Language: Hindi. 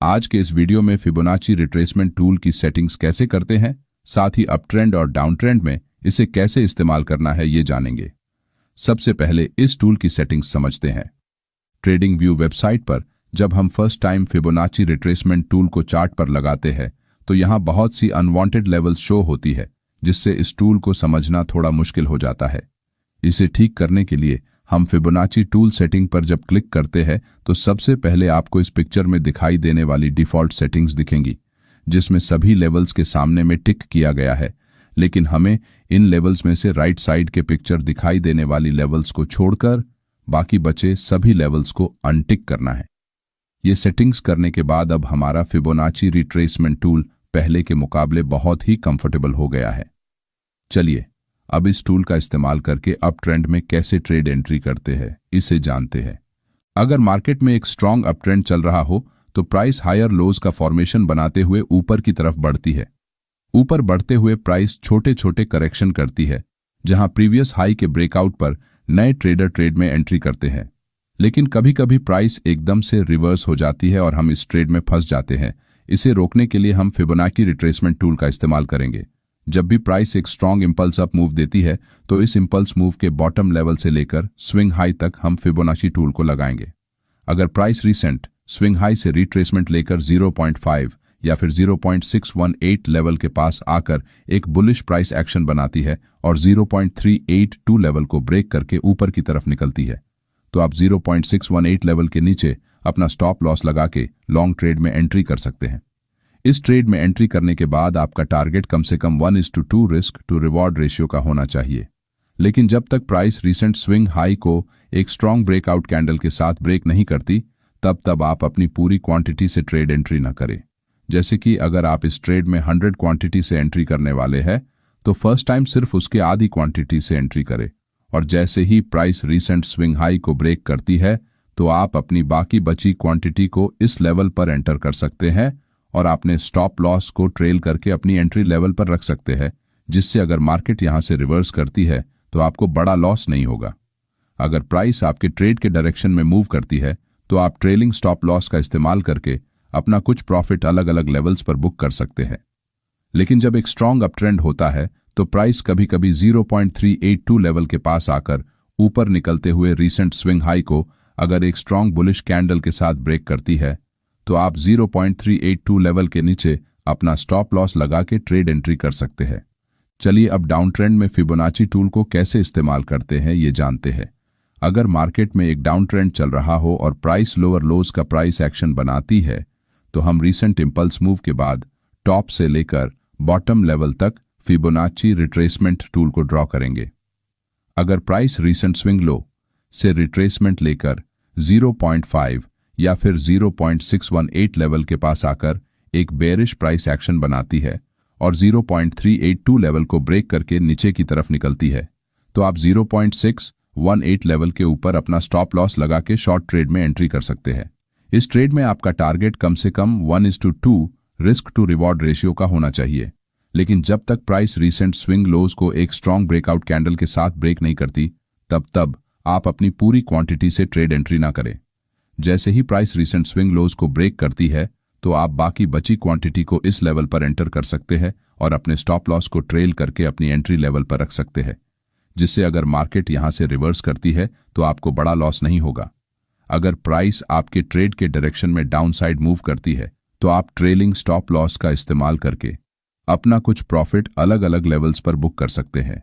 आज के इस वीडियो में फिबोनाची रिट्रेसमेंट टूल की सेटिंग्स कैसे करते हैं, साथ ही अप ट्रेंड और डाउन ट्रेंड में इसे कैसे इस्तेमाल करना है ये जानेंगे। सबसे पहले इस टूल की सेटिंग्स समझते हैं। ट्रेडिंग व्यू वेबसाइट पर जब हम first time Fibonacci retracement tool को चार्ट पर लगाते हैं तो यहाँ बहुत सी अनवांटेड लेवल्स शो होती है, जिससे इस टूल को समझना थोड़ा मुश्किल हो जाता है। इसे ठीक करने के लिए हम फिबोनाची टूल सेटिंग पर जब क्लिक करते हैं तो सबसे पहले आपको इस पिक्चर में दिखाई देने वाली डिफ़ॉल्ट सेटिंग्स दिखेंगी, जिसमें सभी लेवल्स के सामने में टिक किया गया है, लेकिन हमें इन लेवल्स में से राइट साइड के पिक्चर दिखाई देने वाली लेवल्स को छोड़कर बाकी बचे सभी लेवल्स को अनटिक करना है। ये सेटिंग्स करने के बाद अब हमारा फिबोनाची रिट्रेसमेंट टूल पहले के मुकाबले बहुत ही कंफर्टेबल हो गया है। चलिए अब इस टूल का इस्तेमाल करके अप ट्रेंड में कैसे ट्रेड एंट्री करते हैं इसे जानते हैं। अगर मार्केट में एक स्ट्रॉन्ग अप ट्रेंड चल रहा हो तो प्राइस हायर लोज का फॉर्मेशन बनाते हुए ऊपर की तरफ बढ़ती है। ऊपर बढ़ते हुए प्राइस छोटे छोटे करेक्शन करती है, जहां प्रीवियस हाई के ब्रेकआउट पर नए ट्रेडर ट्रेड में एंट्री करते हैं। लेकिन कभी कभी प्राइस एकदम से रिवर्स हो जाती है और हम इस ट्रेड में फंस जाते हैं। इसे रोकने के लिए हम फिबोनाची रिट्रेसमेंट टूल का इस्तेमाल करेंगे। जब भी प्राइस एक स्ट्रॉन्ग इंपल्स अप मूव देती है तो इस इंपल्स मूव के बॉटम लेवल से लेकर स्विंग हाई तक हम फिबोनाची टूल को लगाएंगे। अगर प्राइस रिसेंट स्विंग हाई से रिट्रेसमेंट लेकर 0.5 या फिर 0.618 लेवल के पास आकर एक बुलिश प्राइस एक्शन बनाती है और 0.382 लेवल को ब्रेक करके ऊपर की तरफ निकलती है, तो आप 0.618 लेवल के नीचे अपना स्टॉप लॉस लगा के लॉन्ग ट्रेड में एंट्री कर सकते हैं। इस ट्रेड में एंट्री करने के बाद आपका टारगेट कम से कम 1:2 रिस्क टू रिवॉर्ड रेशियो का होना चाहिए। लेकिन जब तक प्राइस रिसेंट स्विंग हाई को एक स्ट्रॉन्ग ब्रेकआउट कैंडल के साथ ब्रेक नहीं करती, तब आप अपनी पूरी क्वांटिटी से ट्रेड एंट्री न करें। जैसे कि अगर आप इस ट्रेड में 100 क्वांटिटी से एंट्री करने वाले हैं तो फर्स्ट टाइम सिर्फ उसके आधी क्वांटिटी से एंट्री करें, और जैसे ही प्राइस रिसेंट स्विंग हाई को ब्रेक करती है तो आप अपनी बाकी बची क्वांटिटी को इस लेवल पर एंटर कर सकते हैं और आपने स्टॉप लॉस को ट्रेल करके अपनी एंट्री लेवल पर रख सकते हैं, जिससे अगर मार्केट यहां से रिवर्स करती है तो आपको बड़ा लॉस नहीं होगा। अगर प्राइस आपके ट्रेड के डायरेक्शन में मूव करती है तो आप ट्रेलिंग स्टॉप लॉस का इस्तेमाल करके अपना कुछ प्रॉफिट अलग अलग लेवल्स पर बुक कर सकते हैं। लेकिन जब एक स्ट्रॉन्ग अप ट्रेंड होता है तो प्राइस कभी कभी 0.382 लेवल के पास आकर ऊपर निकलते हुए रीसेंट स्विंग हाई को अगर एक स्ट्रॉन्ग बुलिश कैंडल के साथ ब्रेक करती है तो आप 0.382 लेवल के नीचे अपना स्टॉप लॉस लगा के ट्रेड एंट्री कर सकते हैं। चलिए अब डाउन ट्रेंड में फिबोनाची टूल को कैसे इस्तेमाल करते हैं ये जानते हैं। अगर मार्केट में एक डाउन ट्रेंड चल रहा हो और प्राइस लोअर लोज का प्राइस एक्शन बनाती है तो हम रीसेंट इंपल्स मूव के बाद टॉप से लेकर बॉटम लेवल तक फिबोनाची रिट्रेसमेंट टूल को ड्रॉ करेंगे। अगर प्राइस रीसेंट स्विंग लो से रिट्रेसमेंट लेकर 0.5 या फिर 0.618 लेवल के पास आकर एक बेरिश प्राइस एक्शन बनाती है और 0.382 लेवल को ब्रेक करके नीचे की तरफ निकलती है, तो आप 0.618 लेवल के ऊपर अपना स्टॉप लॉस लगा के शॉर्ट ट्रेड में एंट्री कर सकते हैं। इस ट्रेड में आपका टारगेट कम से कम 1:2 रिस्क टू रिवॉर्ड रेशियो का होना चाहिए। लेकिन जब तक प्राइस रीसेंट स्विंग लोज को एक स्ट्रॉन्ग ब्रेकआउट कैंडल के साथ ब्रेक नहीं करती, तब आप अपनी पूरी क्वांटिटी से ट्रेड एंट्री ना करें। जैसे ही प्राइस रीसेंट स्विंग लोज को ब्रेक करती है तो आप बाकी बची क्वांटिटी को इस लेवल पर एंटर कर सकते हैं और अपने स्टॉप लॉस को ट्रेल करके अपनी एंट्री लेवल पर रख सकते हैं, जिससे अगर मार्केट यहां से रिवर्स करती है तो आपको बड़ा लॉस नहीं होगा। अगर प्राइस आपके ट्रेड के डायरेक्शन में डाउन साइड मूव करती है तो आप ट्रेलिंग स्टॉप लॉस का इस्तेमाल करके अपना कुछ प्रॉफिट अलग अलग लेवल्स पर बुक कर सकते हैं।